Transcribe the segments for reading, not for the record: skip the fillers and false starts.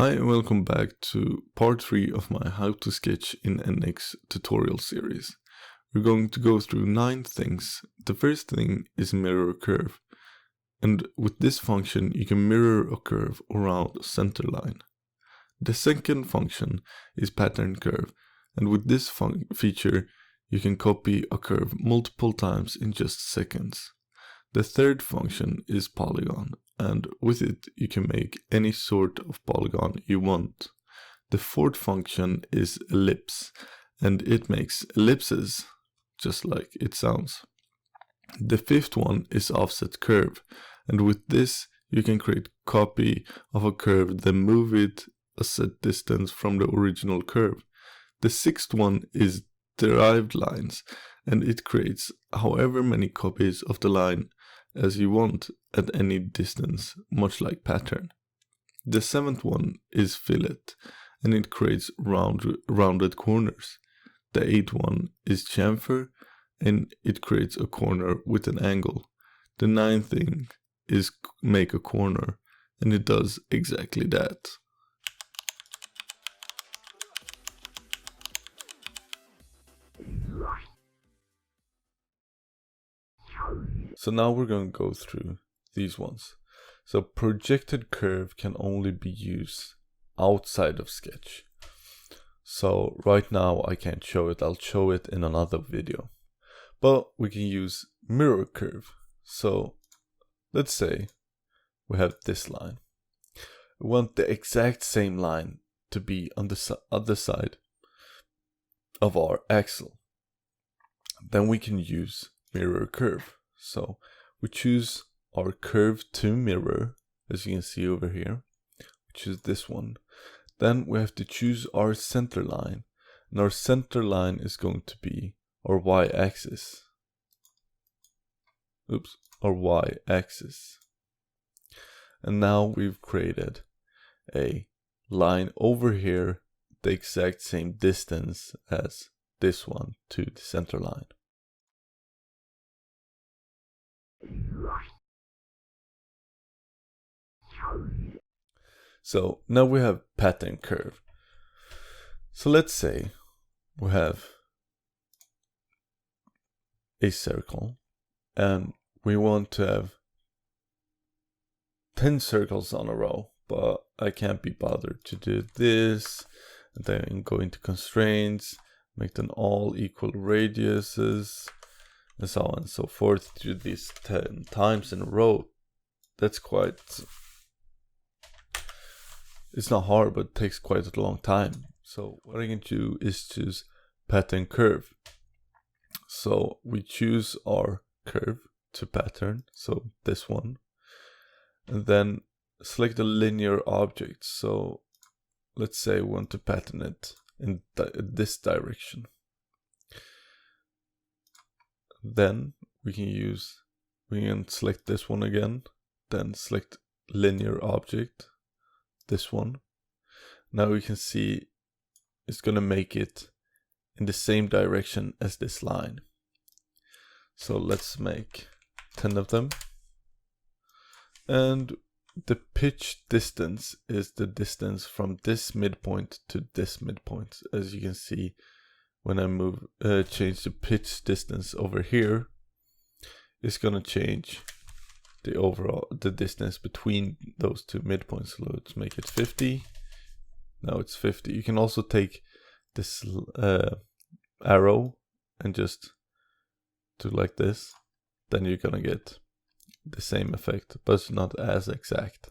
Hi and welcome back to part 3 of my How to Sketch in NX tutorial series. We're going to go through 9 things. The first thing is mirror curve. And with this function you can mirror a curve around a center line. The second function is pattern curve. And with this feature you can copy a curve multiple times in just seconds. The third function is polygon, and with it you can make any sort of polygon you want. The fourth function is ellipse, and it makes ellipses, just like it sounds. The fifth one is offset curve, and with this you can create a copy of a curve, then move it a set distance from the original curve. The sixth one is derived lines, and it creates however many copies of the line as you want at any distance, much like pattern. The seventh one is fillet, and it creates rounded corners. The eighth one is chamfer, and it creates a corner with an angle. The ninth thing is make a corner, and it does exactly that. So now we're going to go through these ones. So projected curve can only be used outside of Sketch. So right now I can't show it, I'll show it in another video. But we can use mirror curve. So let's say we have this line. We want the exact same line to be on the other side of our axle. Then we can use mirror curve. So we choose our curve to mirror, as you can see over here. We choose this one. Then we have to choose our center line. And our center line is going to be our y-axis. Our y-axis. And now we've created a line over here, the exact same distance as this one to the center line. So now we have pattern curve. So let's say we have a circle and we want to have 10 circles on a row, but I can't be bothered to do this. And then go into constraints, make them all equal radiuses, and so on and so forth. Do these 10 times in a row. That's quite, it's not hard, but it takes quite a long time. So what I can do is choose pattern curve. So we choose our curve to pattern, so this one, and then select a linear object. So let's say we want to pattern it in this direction. Then we can select this one again, then select linear object, this one. Now we can see it's going to make it in the same direction as this line. So let's make 10 of them. And the pitch distance is the distance from this midpoint to this midpoint. As you can see, when I change the pitch distance over here, it's going to change the distance between those two midpoints. So let's make it 50. Now it's 50. You can also take this arrow and just do like this. Then you're going to get the same effect, but it's not as exact.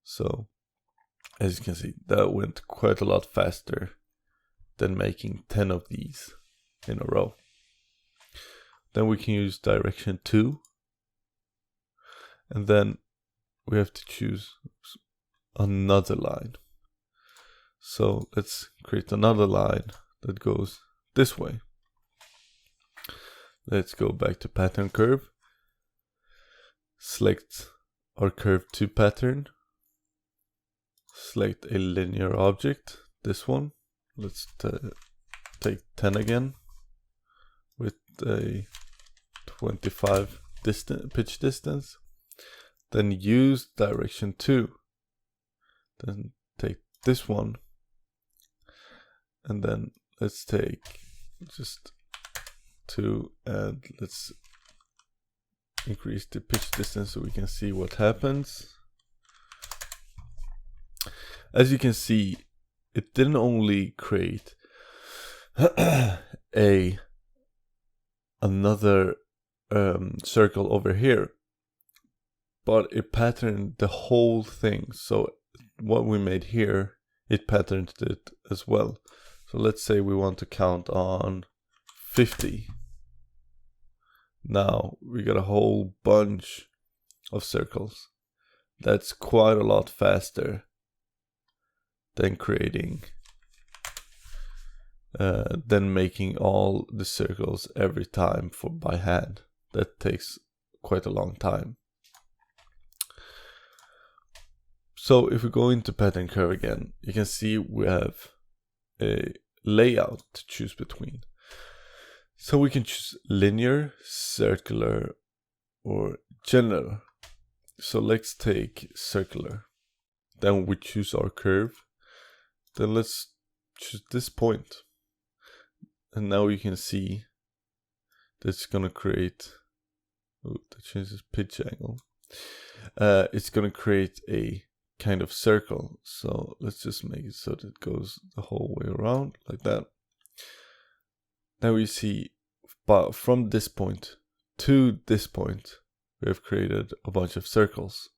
So as you can see, that went quite a lot faster than making 10 of these in a row. Then we can use direction 2, and then we have to choose another line. So let's create another line that goes this way. Let's go back to pattern curve, select our curve to pattern, select a linear object, this one. Let's take 10 again with a 25 pitch distance. Then use direction 2. Then take this one, and then let's take just 2, and let's increase the pitch distance so we can see what happens. As you can see, it didn't only create another circle over here, but it patterned the whole thing. So what we made here, it patterned it as well. So let's say we want to count on 50. Now we got a whole bunch of circles. That's quite a lot faster than creating, than making all the circles every time by hand. That takes quite a long time. So if we go into pattern curve again, you can see we have a layout to choose between. So we can choose linear, circular, or general. So let's take circular. Then we choose our curve. Then let's choose this point. And now you can see that's gonna create, that changes pitch angle. It's gonna create a kind of circle. So let's just make it so that it goes the whole way around like that. Now we see, but from this point to this point, we have created a bunch of circles.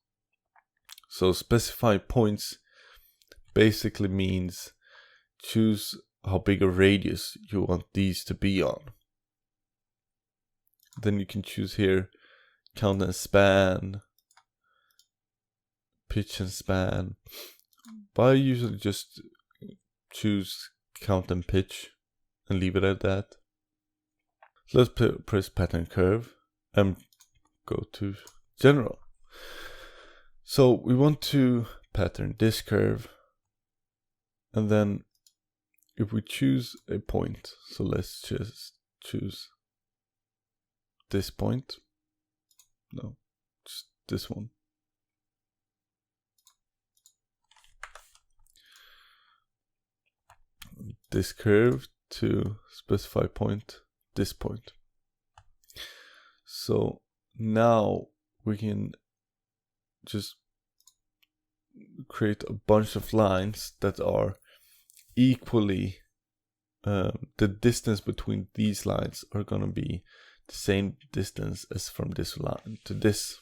So specify points basically means choose how big a radius you want these to be on. Then you can choose here count and span, pitch and span, but I usually just choose count and pitch and leave it at that. So let's press pattern curve and go to general. So we want to pattern this curve, and then if we choose a point, so let's just choose this point, no, just this one. This curve to specify point, this point. So now we can just create a bunch of lines that are equally, the distance between these lines are gonna be the same distance as from this line to this.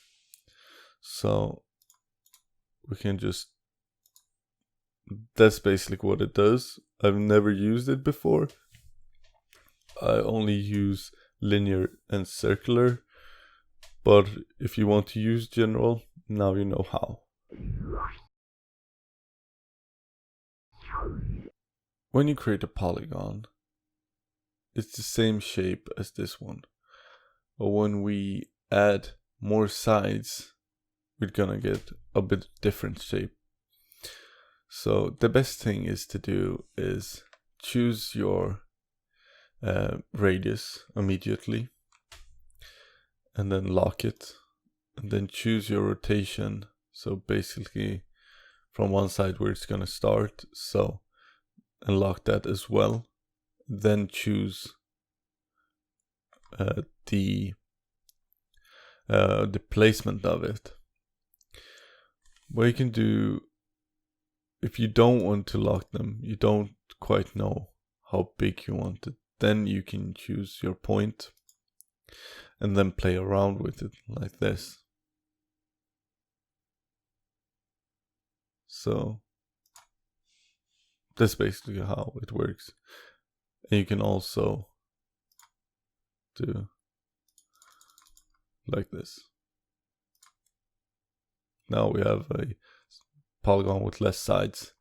So we can just, that's basically what it does. I've never used it before. I only use linear and circular, but if you want to use general, now you know how. When you create a polygon, it's the same shape as this one, but when we add more sides, we're gonna get a bit different shape. So the best thing is to do is choose your radius immediately, and then lock it, and then choose your rotation. So basically from one side where it's gonna start, so unlock that as well. Then choose the placement of it. What you can do, if you don't want to lock them, you don't quite know how big you want it, then you can choose your point and then play around with it like this. So that's basically how it works. And you can also do like this. Now we have a polygon with less sides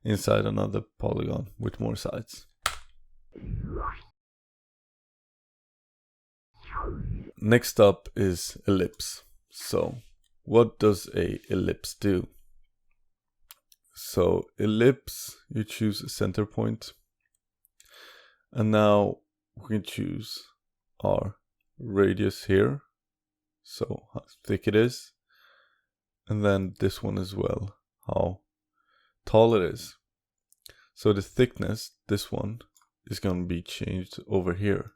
inside another polygon with more sides. Next up is ellipse. So what does a ellipse do? So ellipse, you choose a center point, and now we can choose our radius here, so how thick it is, and then this one as well, how tall it is. So the thickness, this one, is going to be changed over here.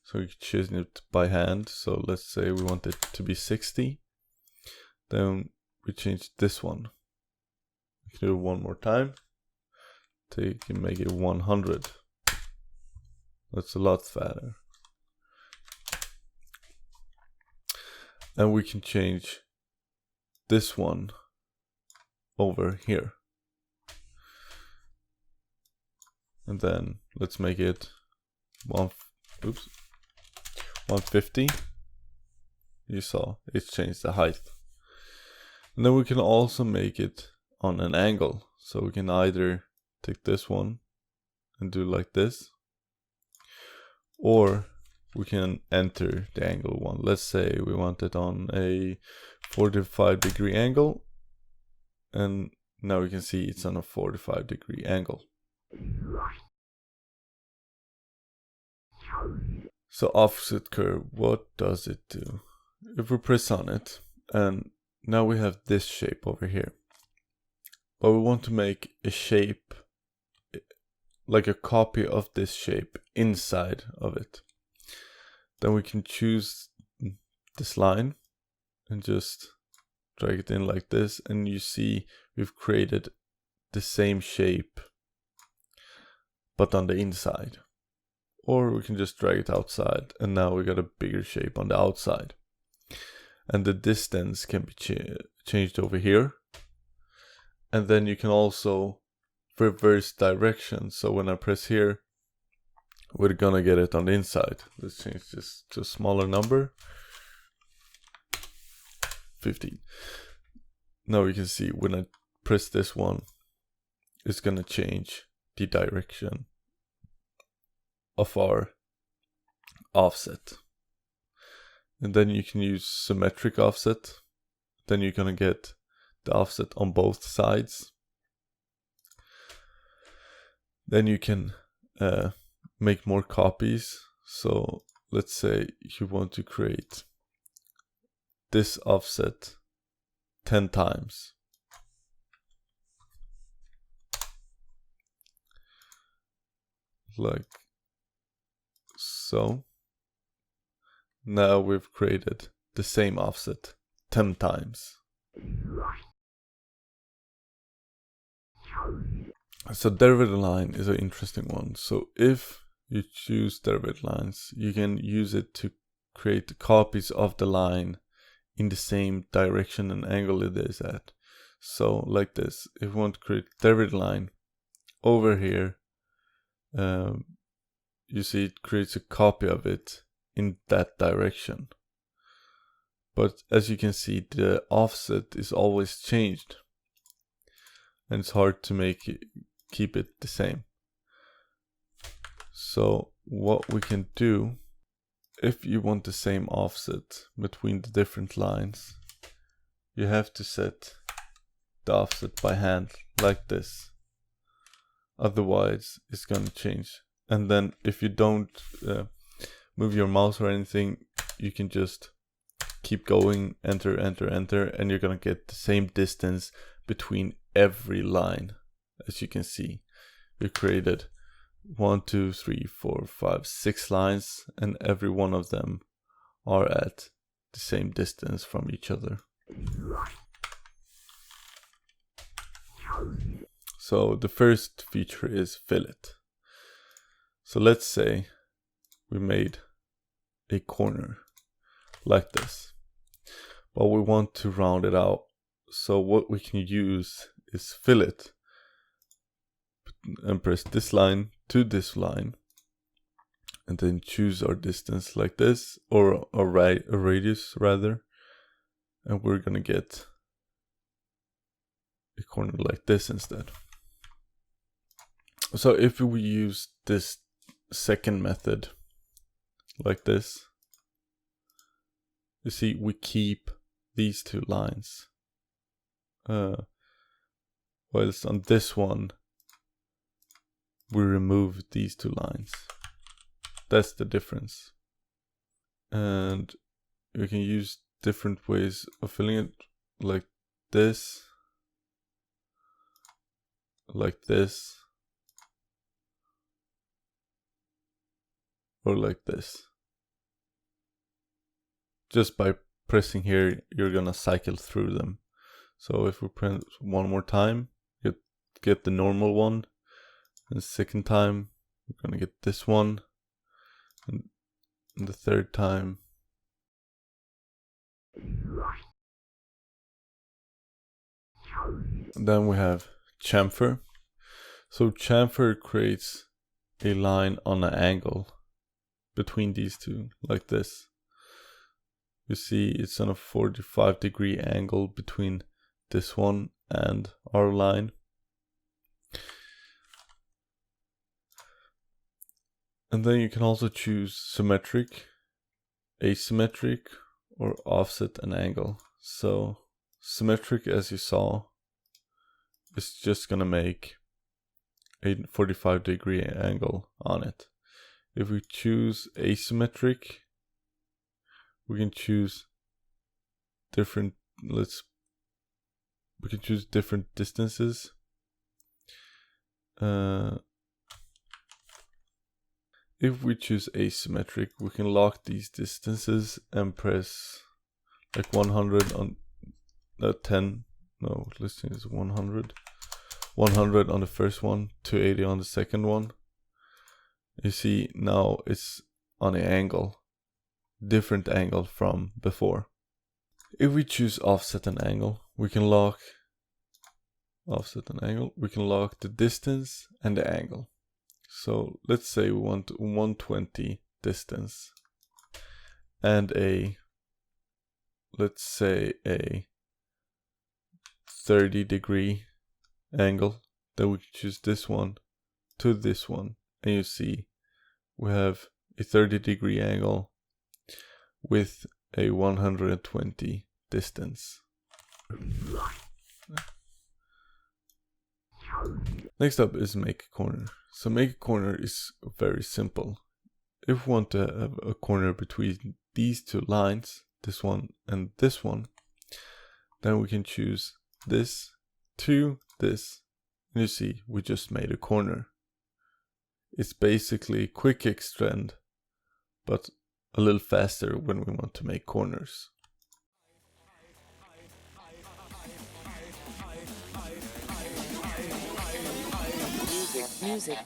So we can choose it by hand. So let's say we want it to be 60. Then we change this one. We can do it one more time. You can make it 100. That's a lot fatter. And we can change this one over here. And then let's make it 150. You saw it changed the height. And then we can also make it on an angle. So we can either take this one and do like this, or we can enter the angle one. Let's say we want it on a 45-degree angle, and now we can see it's on a 45-degree angle. So offset curve, what does it do? If we press on it, and now we have this shape over here, but we want to make a shape like a copy of this shape inside of it. Then we can choose this line and just drag it in like this, and you see we've created the same shape but on the inside. Or we can just drag it outside, and now we got a bigger shape on the outside. And the distance can be changed over here. And then you can also reverse direction. So when I press here, we're gonna get it on the inside. Let's change this to a smaller number. 15. Now you can see when I press this one, it's gonna change the direction of our offset. And then you can use symmetric offset. Then you're gonna get the offset on both sides. Then you can make more copies. So let's say you want to create this offset 10 times. Like so. Now we've created the same offset 10 times. So derived line is an interesting one. So if you choose derived lines, you can use it to create copies of the line in the same direction and angle it is at. So like this, if we want to create derived line over here, you see it creates a copy of it in that direction. But as you can see, the offset is always changed, and it's hard to keep it the same. So what we can do, if you want the same offset between the different lines, you have to set the offset by hand like this. Otherwise it's going to change. And then if you don't move your mouse or anything, you can just keep going, enter, enter, enter, and you're gonna get the same distance between every line. As you can see, we created 1, 2, 3, 4, 5, 6 lines, and every one of them are at the same distance from each other. So the first feature is fillet. So let's say we made a corner like this, but we want to round it out. So what we can use is fillet and press this line to this line, and then choose our distance like this, or a radius rather, and we're gonna get a corner like this instead. So if we use this second method like this, you see we keep these two lines, whilst on this one we remove these two lines. That's the difference. And you can use different ways of filling it, like this, like this, or like this. Just by pressing here, you're gonna cycle through them. So if we press one more time, you get the normal one, and the second time we're gonna get this one, and the third time and then we have chamfer. So chamfer creates a line on an angle between these two, like this. You see it's on a 45-degree angle between this one and our line. And then you can also choose symmetric, asymmetric, or offset an angle. So symmetric, as you saw, is just gonna make a 45-degree angle on it. If we choose asymmetric, we can choose different, we can choose different distances. If we choose asymmetric, we can lock these distances and press like 100 on 10. No, let's change 100. 100 on the first one, 280 on the second one. You see now it's on an angle, different angle from before. If we choose offset an angle, we can lock the distance and the angle. So let's say we want 120 distance and let's say a 30-degree angle. Then we can choose this one to this one, and you see we have a 30-degree angle with a 120 distance. Next up is make a corner. So make a corner is very simple. If we want to have a corner between these two lines, this one and this one, then we can choose this to this. And you see, we just made a corner. It's basically quick extend, but a little faster when we want to make corners. Music.